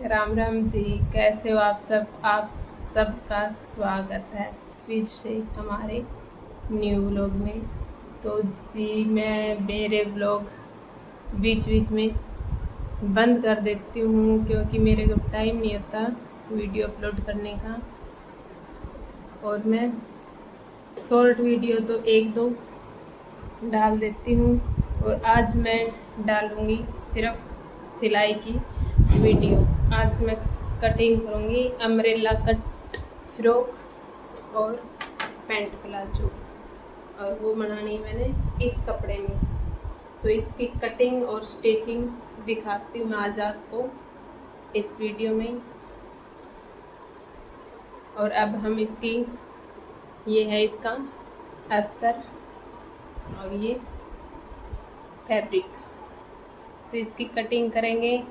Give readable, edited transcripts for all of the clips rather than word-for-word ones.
राम राम जी। कैसे हो आप सब? आप सबका स्वागत है फिर से हमारे न्यू व्लॉग में। तो जी मैं मेरे व्लॉग बीच बीच में बंद कर देती हूँ क्योंकि मेरे को टाइम नहीं होता वीडियो अपलोड करने का, और मैं शॉर्ट वीडियो तो एक दो डाल देती हूँ। और आज मैं डालूँगी सिर्फ सिलाई की वीडियो। आज मैं कटिंग करूँगी अम्ब्रेला कट फ्रॉक और पैंट प्लाजो, और वो बनानी है मैंने इस कपड़े में। तो इसकी कटिंग और स्टिचिंग दिखाती हूँ मैं आज आपको इस वीडियो में। और अब हम इसकी, ये है इसका अस्तर और ये फैब्रिक, तो इसकी कटिंग करेंगे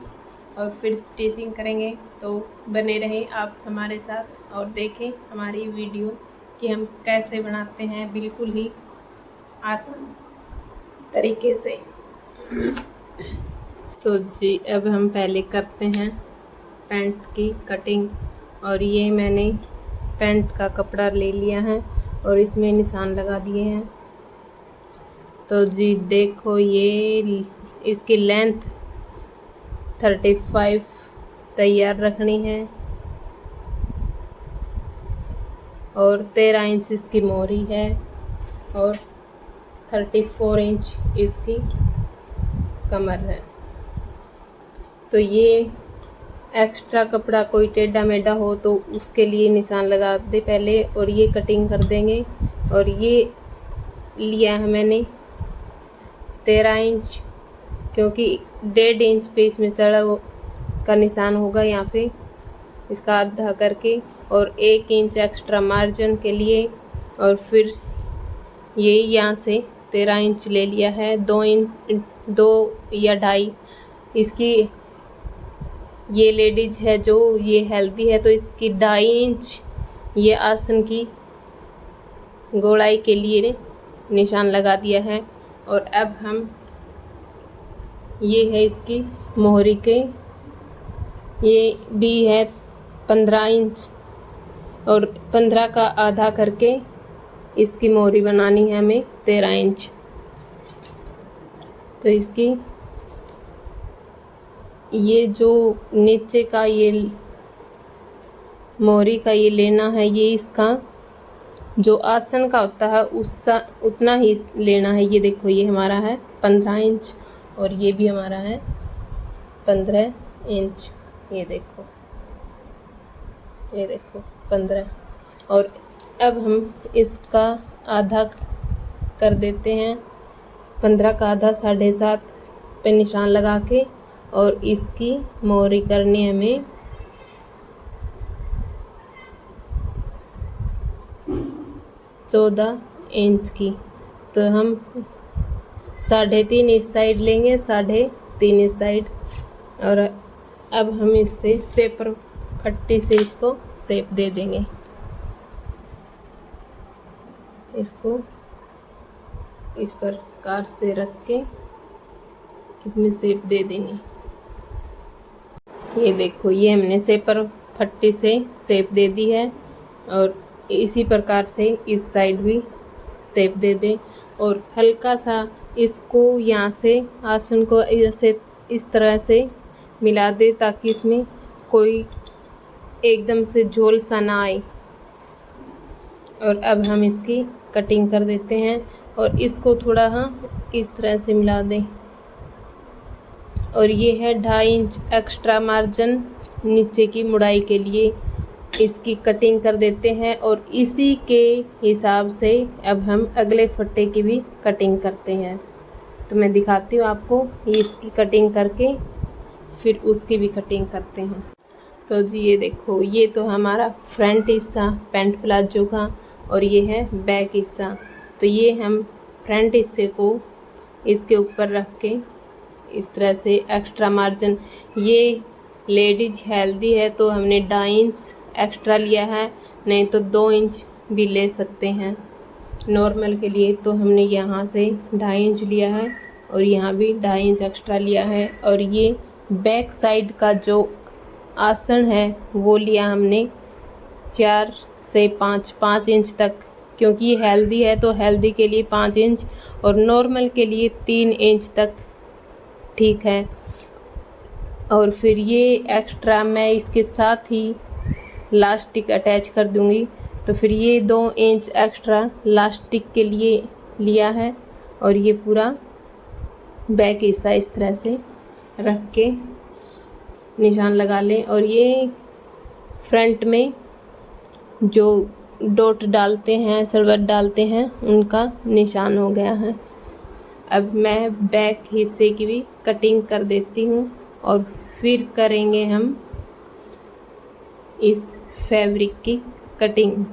और फिर स्टिचिंग करेंगे। तो बने रहें आप हमारे साथ और देखें हमारी वीडियो कि हम कैसे बनाते हैं बिल्कुल ही आसान तरीके से। तो जी अब हम पहले करते हैं पैंट की कटिंग। और ये मैंने पैंट का कपड़ा ले लिया है और इसमें निशान लगा दिए हैं। तो जी देखो, ये इसकी लेंथ 35 तैयार रखनी है और 13 इंच इसकी मोहरी है और 34 इंच इसकी कमर है। तो ये एक्स्ट्रा कपड़ा कोई टेढ़ा मेढ़ा हो तो उसके लिए निशान लगा दे पहले, और ये कटिंग कर देंगे। और ये लिया है मैंने 13 इंच, क्योंकि 1.5 इंच पे इसमें सड़ा का निशान होगा यहाँ पे इसका आधा करके, और 1 इंच एक्स्ट्रा मार्जिन के लिए। और फिर ये यहाँ से 13 इंच ले लिया है, 2 इंच 2 या 2.5 इसकी। ये लेडीज है जो ये हेल्दी है तो इसकी 2.5 इंच ये आसन की गोलाई के लिए निशान लगा दिया है। और अब हम, ये है इसकी मोहरी के, ये भी है 15 इंच, और 15 का आधा करके इसकी मोहरी बनानी है हमें 13 इंच। तो इसकी ये जो नीचे का ये मोहरी का ये लेना है, ये इसका जो आसन का होता है उसका उतना ही लेना है। ये देखो, ये हमारा है 15 इंच और ये भी हमारा है 15 इंच। ये देखो 15। और अब हम इसका आधा कर देते हैं, 15 का आधा 7.5 पे निशान लगा के। और इसकी मोहरी करनी है हमें 14 इंच की। तो हम 3.5 इस साइड लेंगे, 3.5 इस साइड। और अब हम इससे सेपर पट्टी से इसको शेप दे देंगे, इसको इस प्रकार से रख के इसमें शेप दे देंगे। ये देखो, ये हमने सेपर पट्टी से शेप दे दी है, और इसी प्रकार से इस साइड भी शेप दे दें। और हल्का सा इसको यहाँ से आसन को ऐसे इस तरह से मिला दे ताकि इसमें कोई एकदम से झोल सा ना आए। और अब हम इसकी कटिंग कर देते हैं और इसको थोड़ा इस तरह से मिला दें। और ये है 2.5 इंच एक्स्ट्रा मार्जिन नीचे की मुड़ाई के लिए, इसकी कटिंग कर देते हैं। और इसी के हिसाब से अब हम अगले फट्टे की भी कटिंग करते हैं। तो मैं दिखाती हूँ आपको, ये इसकी कटिंग करके फिर उसकी भी कटिंग करते हैं। तो जी ये देखो, ये तो हमारा फ्रंट हिस्सा पैंट प्लाजो का, और ये है बैक हिस्सा। तो ये हम फ्रंट हिस्से को इसके ऊपर रख के इस तरह से एक्स्ट्रा मार्जिन, ये लेडीज हेल्दी है तो हमने 2.5 इंच एक्स्ट्रा लिया है, नहीं तो 2 इंच भी ले सकते हैं नॉर्मल के लिए। तो हमने यहाँ से 2.5 इंच लिया है और यहाँ भी 2.5 इंच एक्स्ट्रा लिया है। और ये बैक साइड का जो आसन है वो लिया हमने 4 से 5 इंच तक, क्योंकि ये हेल्दी है तो हेल्दी के लिए 5 इंच और नॉर्मल के लिए 3 इंच तक ठीक है। और फिर ये एक्स्ट्रा मैं इसके साथ ही लास्टिक अटैच कर दूंगी, तो फिर ये 2 इंच एक्स्ट्रा लास्टिक के लिए लिया है। और ये पूरा बैक हिस्सा इस तरह से रख के निशान लगा लें। और ये फ्रंट में जो डॉट डालते हैं, सर्वट डालते हैं, उनका निशान हो गया है। अब मैं बैक हिस्से की भी कटिंग कर देती हूँ और फिर करेंगे हम इस फैब्रिक की कटिंग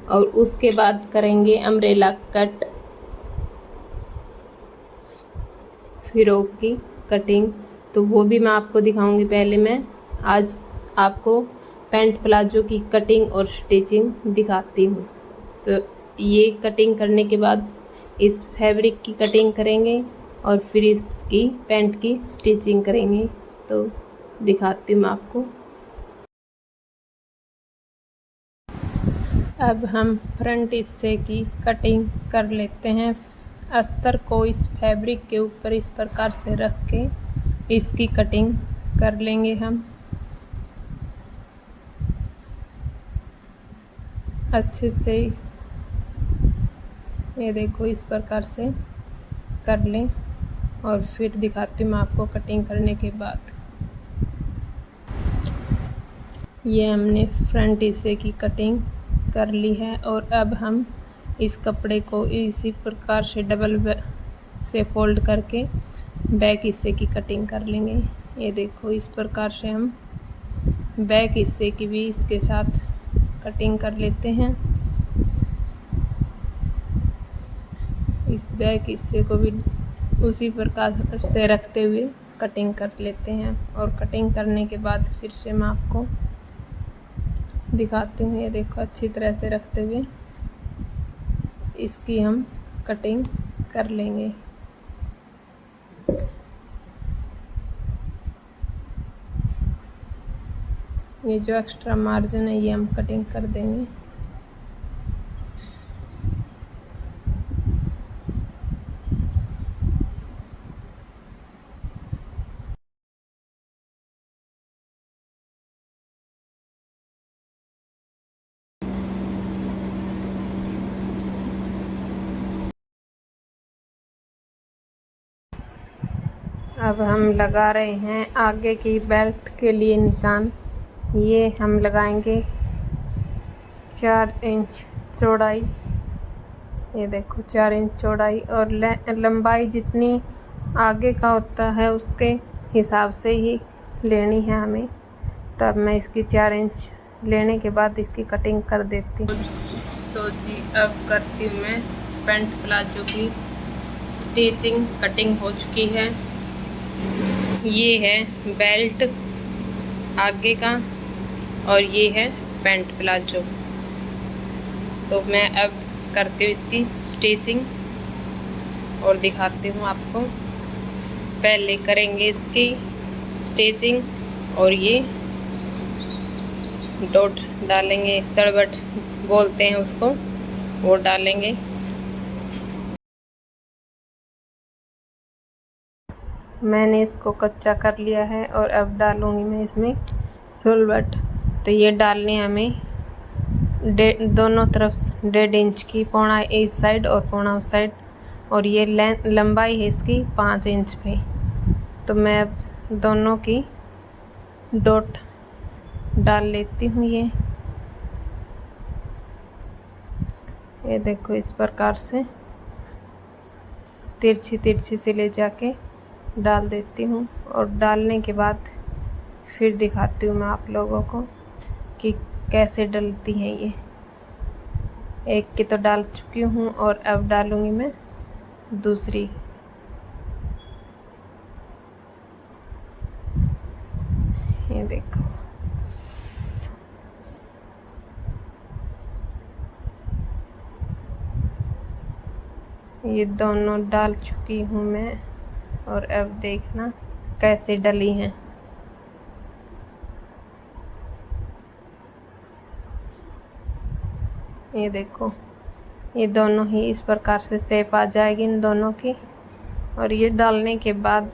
और उसके बाद करेंगे अम्ब्रेला कट फ्रॉक की कटिंग, तो वो भी मैं आपको दिखाऊंगी। पहले मैं आज आपको पैंट प्लाजो की कटिंग और स्टिचिंग दिखाती हूँ। तो ये कटिंग करने के बाद इस फैब्रिक की कटिंग करेंगे और फिर इसकी पैंट की स्टिचिंग करेंगे। तो दिखाती हूँ मैं आपको। अब हम फ्रंट हिस्से की कटिंग कर लेते हैं। अस्तर को इस फैब्रिक के ऊपर इस प्रकार से रख के इसकी कटिंग कर लेंगे हम अच्छे से। ये देखो इस प्रकार से कर लें और फिर दिखाती हूँ मैं आपको कटिंग करने के बाद। ये हमने फ्रंट हिस्से की कटिंग कर ली है और अब हम इस कपड़े को इसी प्रकार से डबल से फोल्ड करके बैक हिस्से की कटिंग कर लेंगे। ये देखो इस प्रकार से हम बैक हिस्से की भी इसके साथ कटिंग कर लेते हैं। इस बैक हिस्से को भी उसी प्रकार से रखते हुए कटिंग कर लेते हैं और कटिंग करने के बाद फिर से मैं आपको दिखाती हूँ। ये देखो अच्छी तरह से रखते हुए इसकी हम कटिंग कर लेंगे। ये जो एक्स्ट्रा मार्जिन है ये हम कटिंग कर देंगे। अब हम लगा रहे हैं आगे की बेल्ट के लिए निशान। ये हम लगाएंगे 4 इंच चौड़ाई। ये देखो 4 इंच चौड़ाई और लंबाई जितनी आगे का होता है उसके हिसाब से ही लेनी है हमें। तो अब मैं इसकी 4 इंच लेने के बाद इसकी कटिंग कर देती हूँ। तो जी अब करती हूँ मैं पैंट प्लाजो की स्टिचिंग। कटिंग हो चुकी है। ये है बेल्ट आगे का और ये है पैंट प्लाजो। तो मैं अब करती हूँ इसकी स्टिचिंग और दिखाती हूँ आपको। पहले करेंगे इसकी स्टिचिंग और ये डॉट डालेंगे, सर्वट बोलते हैं उसको, वो डालेंगे। मैंने इसको कच्चा कर लिया है और अब डालूंगी मैं इसमें सर्वट। तो ये डालने हमें दोनों तरफ 1.5 इंच की, पौना इस साइड और पौना उस साइड। और ये लंबाई है इसकी 5 इंच पे। तो मैं अब दोनों की डॉट डाल लेती हूँ। ये देखो इस प्रकार से तिरछी तिरछी से ले जाके डाल देती हूँ और डालने के बाद फिर दिखाती हूँ मैं आप लोगों को कि कैसे डलती हैं ये। एक की तो डाल चुकी हूँ और अब डालूँगी मैं दूसरी। ये देखो ये दोनों डाल चुकी हूँ मैं और अब देखना कैसे डली हैं। ये देखो, ये दोनों ही इस प्रकार से शेप आ जाएगी इन दोनों की। और ये डालने के बाद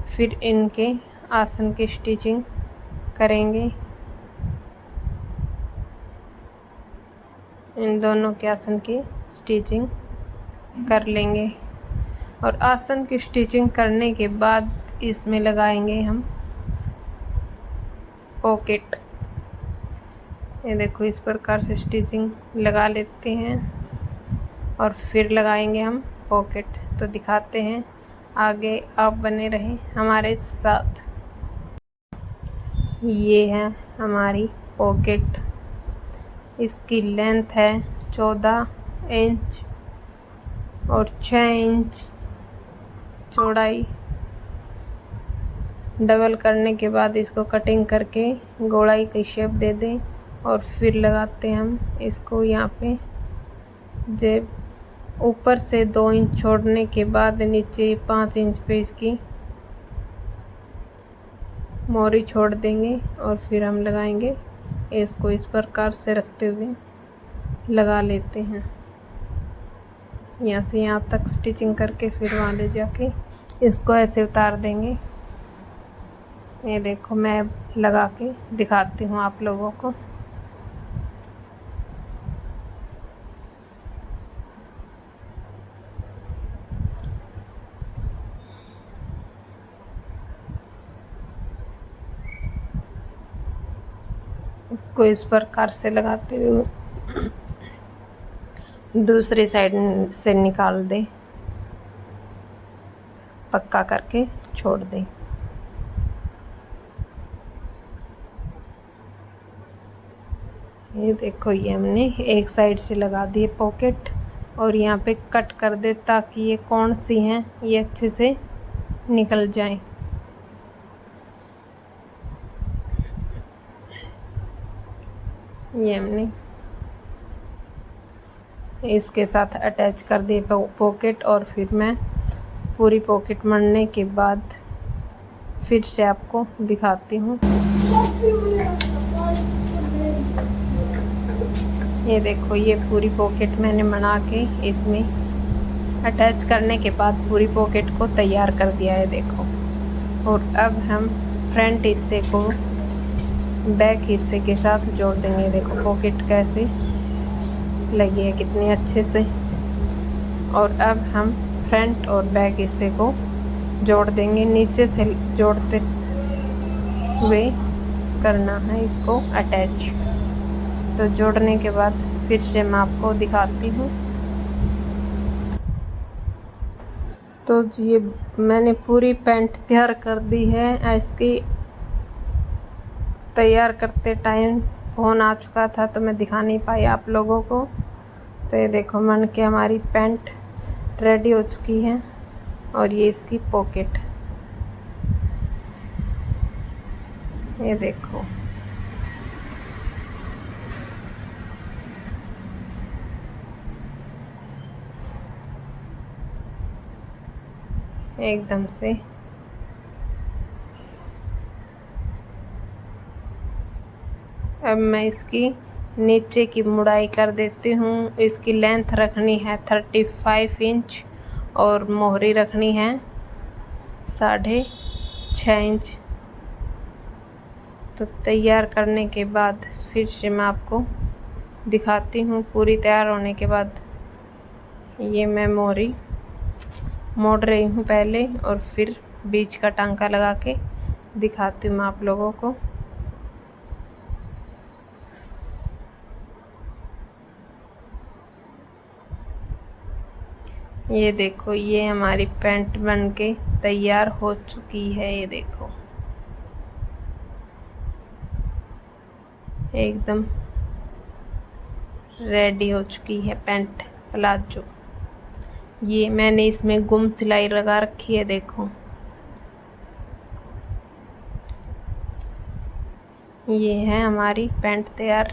फिर इनके आसन की स्टिचिंग करेंगे। इन दोनों के आसन की स्टिचिंग कर लेंगे। और आसन की स्टिचिंग करने के बाद इसमें लगाएंगे हम पॉकेट। ये देखो, इस प्रकार से स्टिचिंग लगा लेते हैं और फिर लगाएंगे हम पॉकेट। तो दिखाते हैं, आगे आप बने रहें हमारे साथ। ये है हमारी पॉकेट। इसकी लेंथ है 14 इंच और 6 इंच चौड़ाई। डबल करने के बाद इसको कटिंग करके गोलाई की शेप दे दें और फिर लगाते हैं हम इसको यहाँ पे। जेब ऊपर से 2 इंच छोड़ने के बाद नीचे 5 इंच पे इसकी मोरी छोड़ देंगे और फिर हम लगाएंगे। इसको इस प्रकार से रखते हुए लगा लेते हैं, यहाँ से यहाँ तक स्टिचिंग करके फिर वहाँ ले जाके इसको ऐसे उतार देंगे। ये देखो, मैं लगा के दिखाती हूँ आप लोगों को। इसको इस प्रकार से लगाते हुए दूसरी साइड से निकाल दें, पक्का करके छोड़ दें। ये देखो, ये हमने एक साइड से लगा दिए पॉकेट और यहाँ पे कट कर दे ताकि ये कौन सी हैं ये अच्छे से निकल जाएं। ये हमने इसके साथ अटैच कर दिए पॉकेट। और फिर मैं पूरी पॉकेट मढ़ने के बाद फिर से आपको दिखाती हूँ। ये देखो, ये पूरी पॉकेट मैंने बना के इसमें अटैच करने के बाद पूरी पॉकेट को तैयार कर दिया है, देखो। और अब हम फ्रंट हिस्से को बैक हिस्से के साथ जोड़ देंगे। देखो पॉकेट कैसे लगी है, कितनी अच्छे से। और अब हम फ्रंट और बैक हिस्से को जोड़ देंगे। नीचे से जोड़ते हुए करना है इसको अटैच। तो जोड़ने के बाद फिर से मैं आपको दिखाती हूँ। तो ये मैंने पूरी पैंट तैयार कर दी है। इसकी तैयार करते टाइम फ़ोन आ चुका था तो मैं दिखा नहीं पाई आप लोगों को। तो ये देखो, मन के हमारी पैंट रेडी हो चुकी है। और ये इसकी पॉकेट, ये देखो। एकदम से अब मैं इसकी नीचे की मुड़ाई कर देती हूँ। इसकी लेंथ रखनी है 35 इंच और मोहरी रखनी है 6.5 इंच। तो तैयार करने के बाद फिर से मैं आपको दिखाती हूँ। पूरी तैयार होने के बाद ये मैं मोहरी मोड़ रही हूँ पहले और फिर बीच का टांका लगा के दिखाती हूँ आप लोगों को। ये देखो, ये हमारी पैंट बन के तैयार हो चुकी है। ये देखो, एकदम रेडी हो चुकी है पैंट प्लाजो। ये मैंने इसमें गुम सिलाई लगा रखी है, देखो। ये है हमारी पैंट तैयार।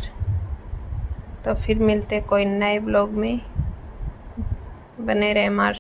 तो फिर मिलते कोई नए ब्लॉग में, बने रहे हमारे